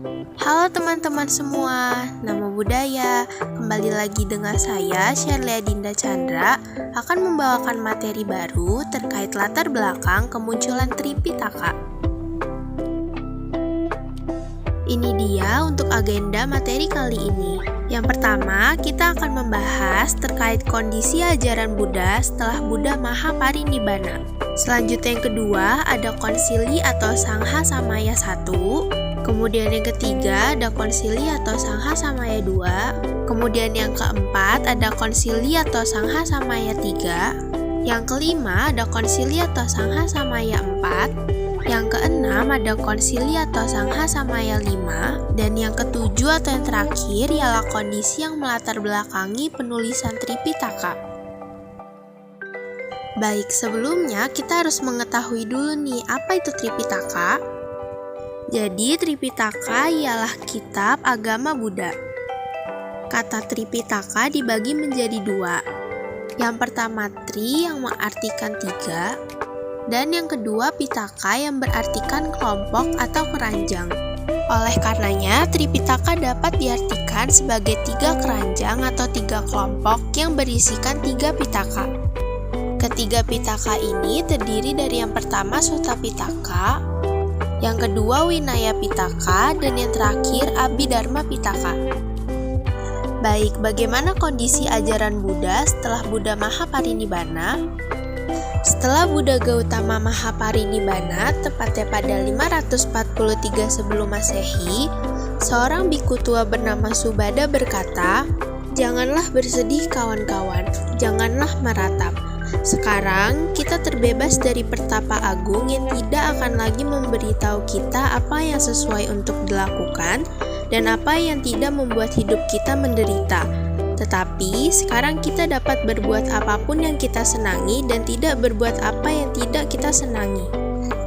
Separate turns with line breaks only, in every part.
Halo teman-teman semua, nama budaya. Kembali lagi dengan saya, Sherlia Dinda Chandra, akan membawakan materi baru terkait latar belakang kemunculan Tripitaka. Ini dia untuk agenda materi kali ini. Yang pertama, kita akan membahas terkait kondisi ajaran Buddha setelah Buddha Mahaparinibbana. Selanjutnya yang kedua, ada konsili atau Sangha Samaya 1. Kemudian yang ketiga ada konsili atau Sangha Samaya 2. Kemudian yang keempat ada konsili atau Sangha Samaya 3. Yang kelima ada konsili atau Sangha Samaya 4. Yang keenam ada konsili atau Sangha Samaya 5. Dan yang ketujuh atau yang terakhir ialah kondisi yang melatar belakangi penulisan Tripitaka. Baik, sebelumnya kita harus mengetahui dulu nih apa itu Tripitaka. Jadi, Tripitaka ialah kitab agama Buddha. Kata Tripitaka dibagi menjadi dua. Yang pertama Tri yang mengartikan tiga, dan yang kedua Pitaka yang berartikan kelompok atau keranjang. Oleh karenanya, Tripitaka dapat diartikan sebagai tiga keranjang atau tiga kelompok yang berisikan tiga pitaka. Ketiga pitaka ini terdiri dari yang pertama Sutta Pitaka, yang kedua Winaya Pitaka, dan yang terakhir Abhidharma Pitaka. Baik, bagaimana kondisi ajaran Buddha setelah Buddha Mahaparinibbana? Setelah Buddha Gautama Mahaparinibbana, tepatnya pada 543 sebelum Masehi, seorang biku tua bernama Subhada berkata, "Janganlah bersedih kawan-kawan, janganlah meratap. Sekarang kita terbebas dari pertapa agung yang tidak akan lagi memberitahu kita apa yang sesuai untuk dilakukan dan apa yang tidak membuat hidup kita menderita. Tetapi sekarang kita dapat berbuat apapun yang kita senangi dan tidak berbuat apa yang tidak kita senangi."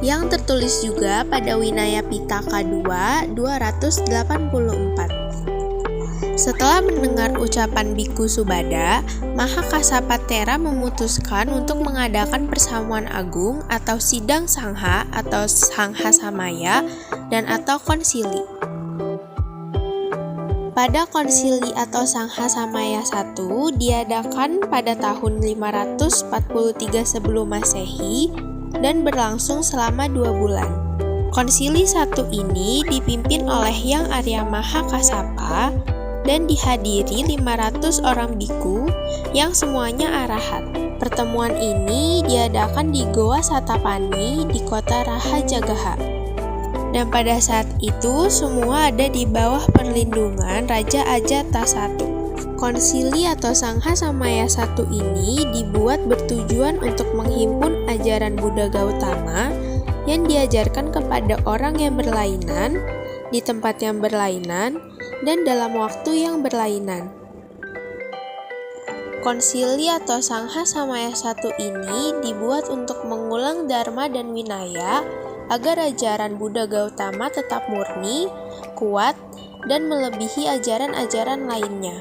Yang tertulis juga pada Winaya Pitaka 2, 284. Setelah mendengar ucapan Biku Subhada, Mahakassapatthera memutuskan untuk mengadakan persamuan agung atau sidang sangha atau Sangha Samaya dan atau konsili. Pada konsili atau Sangha Samaya 1 diadakan pada tahun 543 sebelum Masehi dan berlangsung selama 2 bulan. Konsili 1 ini dipimpin oleh Yang Arya Mahakassapa dan dihadiri 500 orang biku yang semuanya arahat. Pertemuan ini diadakan di Goa Satapani di kota Rahajagaha. Dan pada saat itu semua ada di bawah perlindungan Raja Ajatasattu. Konsili atau Sangha Samaya 1 ini dibuat bertujuan untuk menghimpun ajaran Buddha Gautama yang diajarkan kepada orang yang berlainan, di tempat yang berlainan, dan dalam waktu yang berlainan. Konsili atau Sangha Samaya 1 ini dibuat untuk mengulang Dharma dan Winaya agar ajaran Buddha Gautama tetap murni, kuat, dan melebihi ajaran-ajaran lainnya.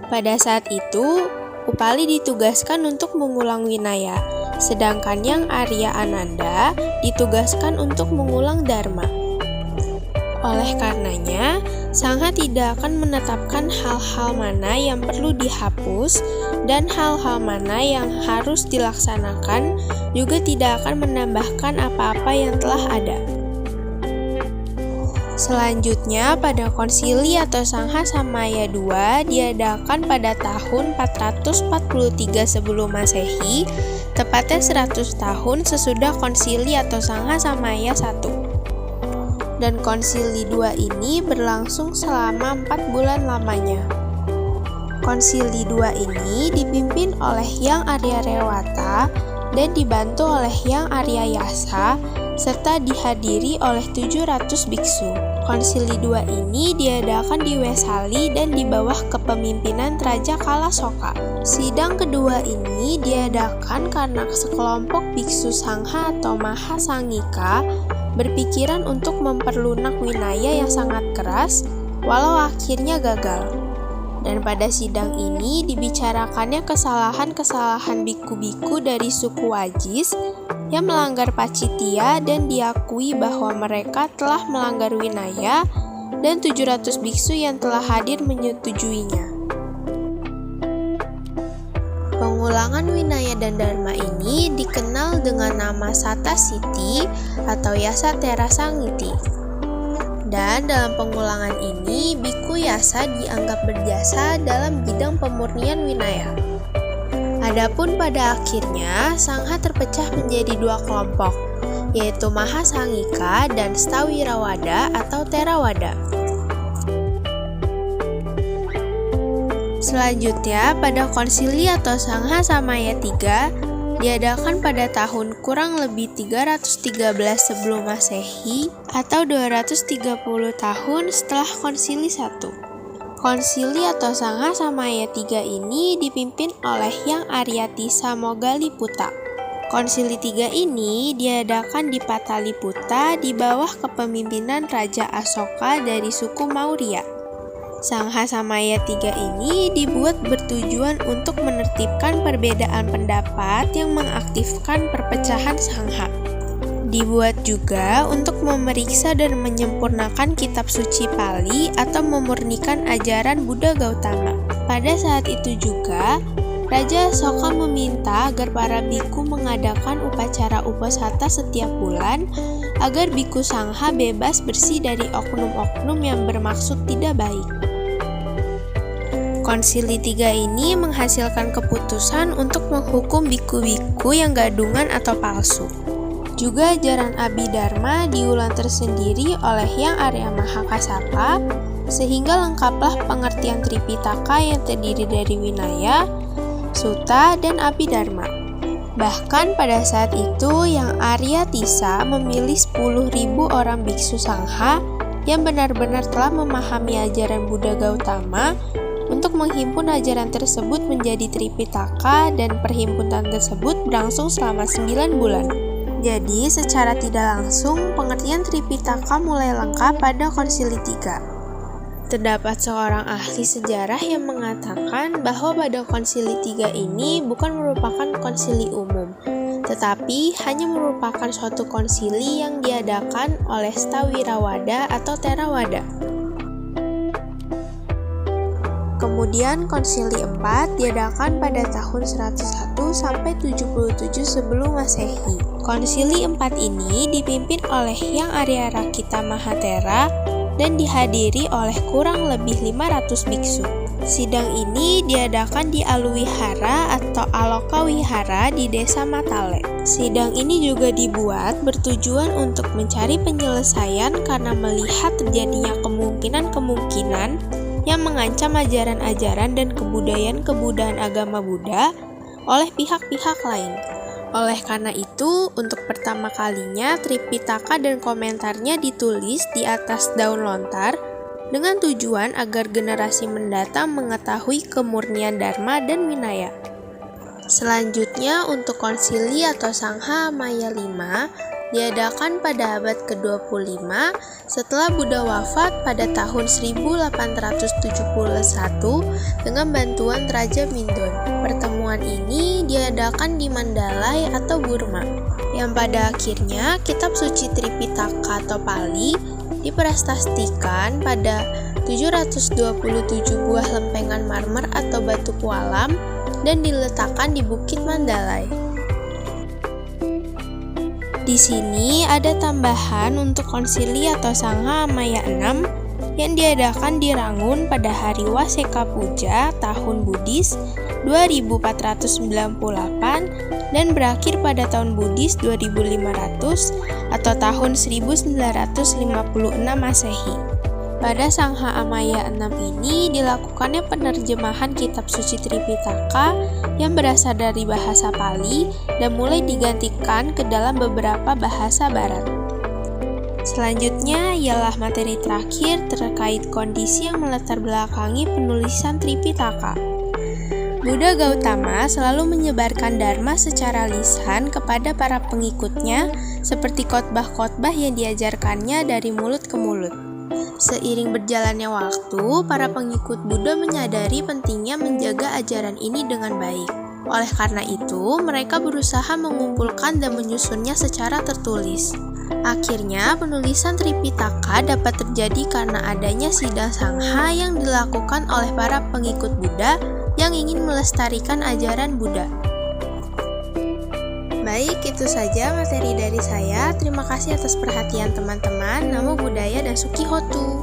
Pada saat itu, Upali ditugaskan untuk mengulang Winaya, sedangkan Yang Arya Ananda ditugaskan untuk mengulang Dharma. Oleh karenanya, Sangha tidak akan menetapkan hal-hal mana yang perlu dihapus dan hal-hal mana yang harus dilaksanakan, juga tidak akan menambahkan apa-apa yang telah ada. Selanjutnya, pada konsili atau Sangha Samaya 2 diadakan pada tahun 443 sebelum Masehi, tepatnya 100 tahun sesudah konsili atau Sangha Samaya 1. Dan konsili 2 ini berlangsung selama 4 bulan lamanya. Konsili 2 ini dipimpin oleh Yang Arya Rewata dan dibantu oleh Yang Arya Yasa serta dihadiri oleh 700 biksu. Konsili 2 ini diadakan di Wesali dan di bawah kepemimpinan Raja Kalasoka. Sidang kedua ini diadakan karena sekelompok biksu Sangha atau Mahasangika berpikiran untuk memperlunak Winaya yang sangat keras, walau akhirnya gagal. Dan pada sidang ini dibicarakannya kesalahan-kesalahan biku-biku dari suku Wajis yang melanggar Pacittiya dan diakui bahwa mereka telah melanggar Winaya dan 700 biksu yang telah hadir menyetujuinya. Pengulangan Winaya dan Dharma ini dikenal dengan nama Sata Siti atau Yasa Tera Sangiti. Dan dalam pengulangan ini, Biku Yasa dianggap berjasa dalam bidang pemurnian Winaya. Adapun pada akhirnya, Sangha terpecah menjadi dua kelompok, yaitu Mahasangika dan Stawirawada atau Theravada. Selanjutnya, pada konsili atau Sangha Samaya III diadakan pada tahun kurang lebih 313 sebelum Masehi atau 230 tahun setelah konsili 1. Konsili atau Sangha Samaya III ini dipimpin oleh Hyang Aryatissa Moggalliputta. Konsili 3 ini diadakan di Pataliputra di bawah kepemimpinan Raja Asoka dari suku Maurya. Sangha Samaya III ini dibuat bertujuan untuk menertibkan perbedaan pendapat yang mengaktifkan perpecahan Sangha. Dibuat juga untuk memeriksa dan menyempurnakan kitab suci Pali atau memurnikan ajaran Buddha Gautama. Pada saat itu juga, Raja Asoka meminta agar para biku mengadakan upacara uposatha setiap bulan agar biku Sangha bebas bersih dari oknum-oknum yang bermaksud tidak baik. Konsili 3 ini menghasilkan keputusan untuk menghukum biku-biku yang gadungan atau palsu. Juga ajaran Abhidharma diulang tersendiri oleh Hyang Arya Mahakasapa, sehingga lengkaplah pengertian Tripitaka yang terdiri dari Winaya, Sutta, dan Abhidharma. Bahkan pada saat itu Yang Aryatissa memilih 10.000 orang biksu Sangha yang benar-benar telah memahami ajaran Buddha Gautama untuk menghimpun ajaran tersebut menjadi Tripitaka, dan perhimpunan tersebut berlangsung selama 9 bulan. Jadi secara tidak langsung pengertian Tripitaka mulai lengkap pada konsili 3. Terdapat seorang ahli sejarah yang mengatakan bahwa pada konsili 3 ini bukan merupakan konsili umum, tetapi hanya merupakan suatu konsili yang diadakan oleh Stawirawada atau Theravada. Kemudian konsili 4 diadakan pada tahun 101 sampai 77 sebelum Masehi. Konsili 4 ini dipimpin oleh Hyang Arya Rakita Mahathera dan dihadiri oleh kurang lebih 500 biksu. Sidang ini diadakan di Aluwihara atau Alokawihara di desa Matale. Sidang ini juga dibuat bertujuan untuk mencari penyelesaian karena melihat terjadinya kemungkinan-kemungkinan yang mengancam ajaran-ajaran dan kebudayaan agama Buddha oleh pihak-pihak lain. Oleh karena itu, untuk pertama kalinya Tripitaka dan komentarnya ditulis di atas daun lontar dengan tujuan agar generasi mendatang mengetahui kemurnian Dharma dan Winaya. Selanjutnya, untuk konsili atau Sangha Maya 5 diadakan pada abad ke-25 setelah Buddha wafat pada tahun 1871 dengan bantuan Raja Mindon. Pertemuan ini diadakan di Mandalay atau Burma, yang pada akhirnya kitab suci Tripitaka atau Pali diprastastikkan pada 727 buah lempengan marmer atau batu kualam dan diletakkan di Bukit Mandalay. Di sini ada tambahan untuk konsili atau Sangha Maya 6 yang diadakan di Rangun pada hari Waseka Puja tahun Buddhis 2498 dan berakhir pada tahun Buddhis 2500 atau tahun 1956 Masehi. Pada Sangha Amaya 6 ini dilakukannya penerjemahan kitab suci Tripitaka yang berasal dari bahasa Pali dan mulai digantikan ke dalam beberapa bahasa barat. Selanjutnya ialah materi terakhir terkait kondisi yang melatar belakangi penulisan Tripitaka. Buddha Gautama selalu menyebarkan Dharma secara lisan kepada para pengikutnya seperti khotbah-khotbah yang diajarkannya dari mulut ke mulut. Seiring berjalannya waktu, para pengikut Buddha menyadari pentingnya menjaga ajaran ini dengan baik. Oleh karena itu, mereka berusaha mengumpulkan dan menyusunnya secara tertulis. Akhirnya, penulisan Tripitaka dapat terjadi karena adanya Siddha Sangha yang dilakukan oleh para pengikut Buddha yang ingin melestarikan ajaran Buddha. Baik, itu saja materi dari saya. Terima kasih atas perhatian teman-teman. Namo Buddhaya dan Suki Hotu.